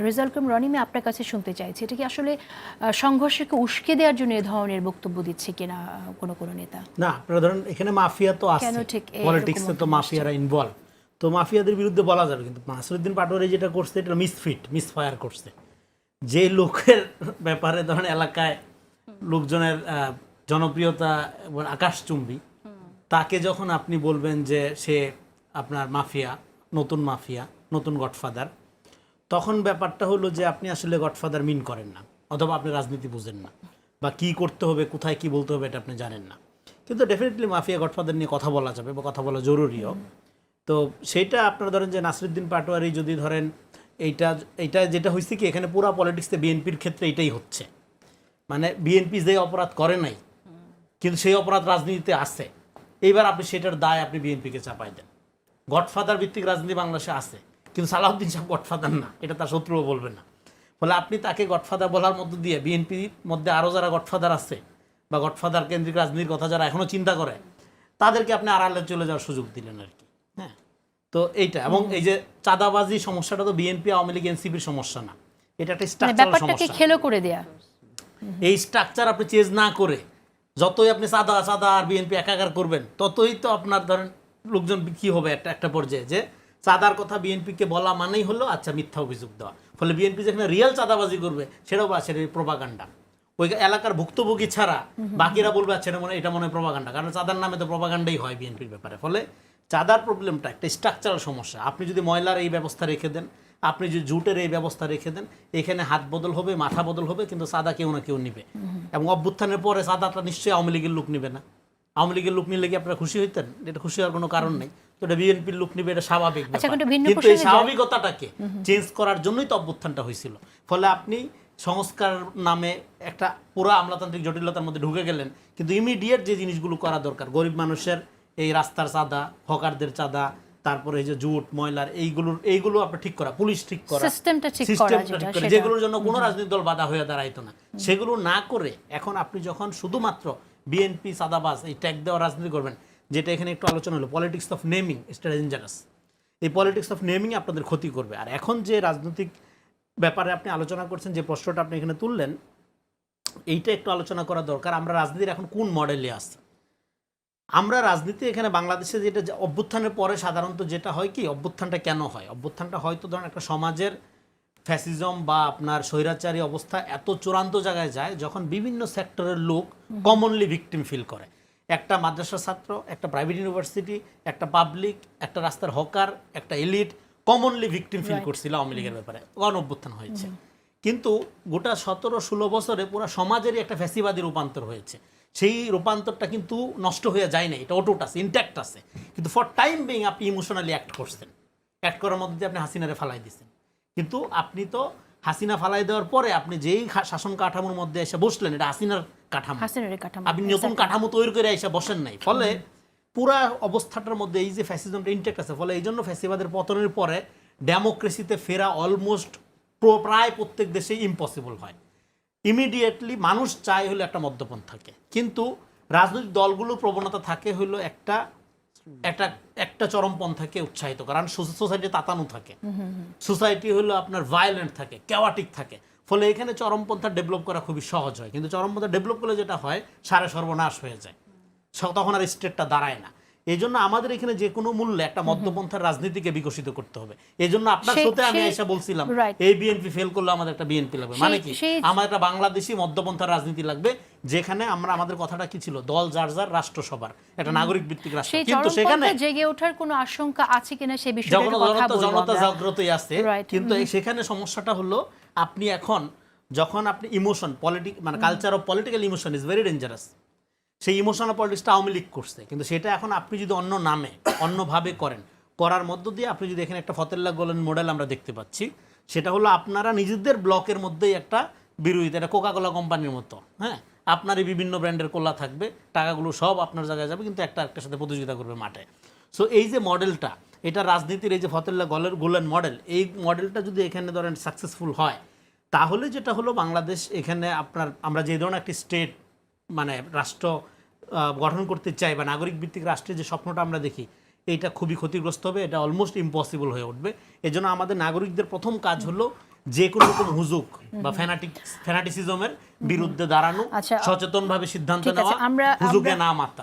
রেজাউল করিম রনিমি আপনার কাছে শুনতে চাইছি, এটা কি আসলে সংঘর্ষকে উস্কে দেওয়ার জন্য এ ধরনের বক্তব্য দিচ্ছে কিনা কোনো কোনো নেতা? না, আপনারা ধরেন এখানে মাফিয়া তো আছে, পলিটিক্সে তো মাফিয়ারা ইনভলভ, তো মাফিয়াদের বিরুদ্ধে বলা যাবে, কিন্তু নাসিরউদ্দিন পাটোয়ারি যেটা করছে এটা মিসফায়ার করছে। যে লোকের ব্যাপারে ধরেন এলাকায় লোকজনের জনপ্রিয়তা আকাশচুম্বী, তাকে যখন আপনি বলবেন যে সে আপনার মাফিয়া, নতুন গডফাদার, তখন ব্যাপারটা হলো যে আপনি আসলে গডফাদার মিন করেন না, অথবা আপনি রাজনীতি বুঝেন না, বা কি করতে হবে, কোথায় কি বলতে হবে এটা আপনি জানেন না। কিন্তু ডেফিনেটলি মাফিয়া গডফাদার নিয়ে কথা বলা যাবে, বা কথা বলা জরুরিও। তো সেইটা আপনারা ধরেন যে নাসিরউদ্দিন পাটোয়ারি যদি ধরেন এইটা যেটা হয়েছে কি, এখানে পুরা পলিটিক্সে বিএনপির ক্ষেত্রে এইটাই হচ্ছে, মানে বিএনপি যে অপরাধ করে নাই কিন্তু সেই অপরাধ রাজনীতিতে আছে, এইবার আপনি সেটার দায় আপনি বিএনপিকে চাপাই দেন। গডফাদার ভিত্তিক রাজনীতি বাংলাদেশে আছে, কিন্তু সালাউদ্দিন সাহেব গডফাদার না, এটা তার শত্রুও বলবে না। ফলে আপনি তাকে গডফাদার বলার মধ্য দিয়ে বিএনপির মধ্যে আরও যারা গডফাদার আছে, বা গডফাদার কেন্দ্রিক রাজনীতির কথা যারা এখনও চিন্তা করে, তাদেরকে আপনি আড়ালে চলে যাওয়ার সুযোগ দিলেন আর কি। হ্যাঁ, তো এইটা, এবং এই যে চাঁদাবাজি সমস্যাটা তো বিএনপি, আওয়ামী লীগ, এনসিপির সমস্যা না, এটা একটা স্ট্রাকচারাল সমস্যা। খেলো করে দেয়া, এই স্ট্রাকচার আপনি চেঞ্জ না করে যতই আপনি চাঁদা আর বিএনপি একাকার করবেন, ততই তো আপনার ধরেন লোকজন কি হবে একটা পর্যায়ে, যে চাঁদার কথা বিএনপিকে বলা মানেই হলো আচ্ছা মিথ্যা অভিযোগ দেওয়া। ফলে বিএনপি যেখানে রিয়েল চাঁদাবাজি করবে সেটাও বা সেটা প্রোপাগান্ডা, ওই এলাকার ভুক্তভোগী ছাড়া বাকিরা বলবে আচ্ছা এটা মনে হয় প্রোপাগান্ডা, কারণ চাঁদার নামে তো প্রোপাগান্ডাই হয় বিএনপির ব্যাপারে। ফলে চাঁদার প্রবলেমটা একটা স্ট্রাকচারাল সমস্যা। আপনি যদি ময়লার এই ব্যবস্থা রেখে দেন, আপনি যদি জুটের এই ব্যবস্থা রেখে দেন, এখানে হাত বদল হবে, মাথা বদল হবে, কিন্তু চাঁদা কেউ না কেউ নিবে। এবং অভ্যুত্থানের পরে চাঁদাটা নিশ্চয়ই আওয়ামী লীগের লোক নিবে না। আওয়ামী লীগের লোক নিলে কি আপনারা খুশি হইতেন? এটা খুশি হওয়ার কোনো কারণ নেই। তো এটা বিএনপির লোক নিবে, এটা স্বাভাবিক ব্যাপার। কিন্তু এই স্বাভাবিকতাটাকে চেঞ্জ করার জন্যই তো অভ্যুত্থানটা হয়েছিল। ফলে আপনি সংস্কার নামে একটা পুরো আমলাতান্ত্রিক জটিলতার মধ্যে ঢুকে গেলেন, কিন্তু ইমিডিয়েট যে জিনিসগুলো করা দরকার, গরিব মানুষের এই রাস্তার চাঁদা, হকারদের চাঁদা, তারপরে এই যে জুট ময়লার এইগুলো আপনার ঠিক করা, পুলিশ ঠিক করা, সিস্টেমটা ঠিক করা, যেগুলোর জন্য কোনো রাজনৈতিক দল বাধা হয়ে দাঁড়াইতো না, সেগুলো না করে এখন আপনি যখন শুধুমাত্র বিএনপি চাঁদাবাজ এই ট্যাগ দেওয়া রাজনীতি করবেন, যেটা এখানে একটু আলোচনা হলো, politics of naming is dangerous. এই পলিটিক্স অফ নেমিং আপনাদের ক্ষতি করবে। আর এখন যে রাজনৈতিক ব্যাপারে আপনি আলোচনা করছেন, যে প্রশ্নটা আপনি এখানে তুললেন, এইটা একটু আলোচনা করা দরকার। আমরা রাজনীতির এখন কোন মডেলে আছি? আমরা রাজনীতি এখানে বাংলাদেশে যেটা অভ্যুত্থানের পরে সাধারণত যেটা হয় কি, অভ্যুত্থানটা কেন হয়? অভ্যুত্থানটা হয়তো ধরেন একটা সমাজের ফ্যাসিজম বা আপনার স্বৈরাচারী অবস্থা এত চূড়ান্ত জায়গায় যায়, যখন বিভিন্ন সেক্টরের লোক কমনলি ভিকটিম ফিল করে। একটা মাদ্রাসার ছাত্র, একটা প্রাইভেট ইউনিভার্সিটি, একটা পাবলিক, একটা রাস্তার হকার, একটা এলিট কমনলি ভিকটিম ফিল করছিল আওয়ামী লীগের ব্যাপারে, গণ অভ্যুত্থান হয়েছে। কিন্তু গোটা 17-16 বছরে পুরো সমাজেরই একটা ফ্যাসিবাদী রূপান্তর হয়েছে। সেই রূপান্তরটা কিন্তু নষ্ট হয়ে যায় না, এটা অটুট আছে, ইনট্যাক্ট আছে। কিন্তু ফর টাইম বিং আপনি ইমোশনালি অ্যাক্ট করছেন, অ্যাক্ট করার মধ্যে দিয়ে আপনি হাসিনারে ফালাই দিচ্ছেন। কিন্তু আপনি তো হাসিনা ফালাই দেওয়ার পরে আপনি যেই শাসন কাঠামোর মধ্যে এসে বসলেন, এটা হাসিনার কাঠামো, আপনি নতুন কাঠামো তৈরি করে এসে বসেন নাই। ফলে পুরা অবস্থাটার মধ্যে এই যে ফ্যাসিজমটা ইনট্যাক্ট আছে। ফলে এই জন্য ফ্যাসিবাদের পতনের পরে ডেমোক্রেসিতে ফেরা অলমোস্ট প্রায় প্রত্যেক দেশেই ইম্পসিবল হয়। ইমিডিয়েটলি মানুষ চায় হলো একটা মধ্যপন্থ থাকে, কিন্তু রাজনৈতিক দলগুলোর প্রবণতা থাকে হলো একটা চরমপন্থাকে উৎসাহিত, কারণ সোসাইটি তাতানো থাকে, সোসাইটি হলো আপনার ভায়োলেন্ট থাকে, ক্যাওয়াটিক থাকে। ফলে এখানে চরমপন্থা ডেভেলপ করা খুবই সহজ হয়। কিন্তু চরমপন্থা ডেভেলপ করলে যেটা হয়, সারে সর্বনাশ হয়ে যায়, তখন আর স্টেটটা দাঁড়ায় না। এই জন্য আমাদের এখানে যে কোনো মূল্যে একটা মধ্যপন্থার রাজনীতিকে বিকশিত করতে হবে। এই জন্য আপনার সাথে আমি এসে বলছিলাম এই বিএনপি ফেল করলে আমাদের একটা বিএনপি লাগবে, মানে কি আমার একটা বাংলাদেশি মধ্যপন্থার রাজনীতি লাগবে, যেখানে আমাদের কথাটা কি ছিল, দল যার যার রাষ্ট্রসভার একটা নাগরিক ভিত্তিক রাষ্ট্র। কিন্তু সেখানে জেগে ওঠার কোনো আশঙ্কা আছে কিনা সে বিষয়ে জনতা জাগ্রতই আছে, কিন্তু সেখানে সমস্যাটা হলো আপনি এখন যখন আপনি ইমোশন মানে culture of political emotion is very dangerous. সেই ইমোশনাল পলিটিক্সটা আওয়ামী লীগ করছে, কিন্তু সেটা এখন আপনি যদি অন্য নামে অন্যভাবে করার মধ্য দিয়ে আপনি যদি এখানে একটা ফতেল্লাহ গোলান মডেল আমরা দেখতে পাচ্ছি, সেটা হলো আপনারা নিজেদের ব্লকের মধ্যেই একটা বিরোধিতা, এটা কোকাকোলা কোম্পানির মতো। হ্যাঁ, আপনার এই বিভিন্ন ব্র্যান্ডের কোলা থাকবে, টাকাগুলো সব আপনার জায়গায় যাবে, কিন্তু একটার সাথে প্রতিযোগিতা করবে মাঠে। সো এই যে মডেলটা, এটা রাজনীতির এই যে ফতেল্লাহ গোলান মডেল, এই মডেলটা যদি এখানে ধরেন সাকসেসফুল হয়, তাহলে যেটা হলো বাংলাদেশ এখানে আমরা যে ধরনের একটি স্টেট মানে রাষ্ট্র গঠন করতে চাই বা নাগরিক ভিত্তিক রাষ্ট্রের যে স্বপ্নটা আমরা দেখি, এইটা খুবই ক্ষতিগ্রস্ত হবে, এটা অলমোস্ট ইম্পসিবল হয়ে উঠবে। এজন্য আমাদের নাগরিকদের প্রথম কাজ হলো যে কোনো রকম হুজুক বা ফ্যানাটিসিজমের বিরুদ্ধে দাঁড়ানো, আচ্ছা, সচেতনভাবে সিদ্ধান্ত ঠিক আছে, নেওয়া, হুজুকে না মাতা।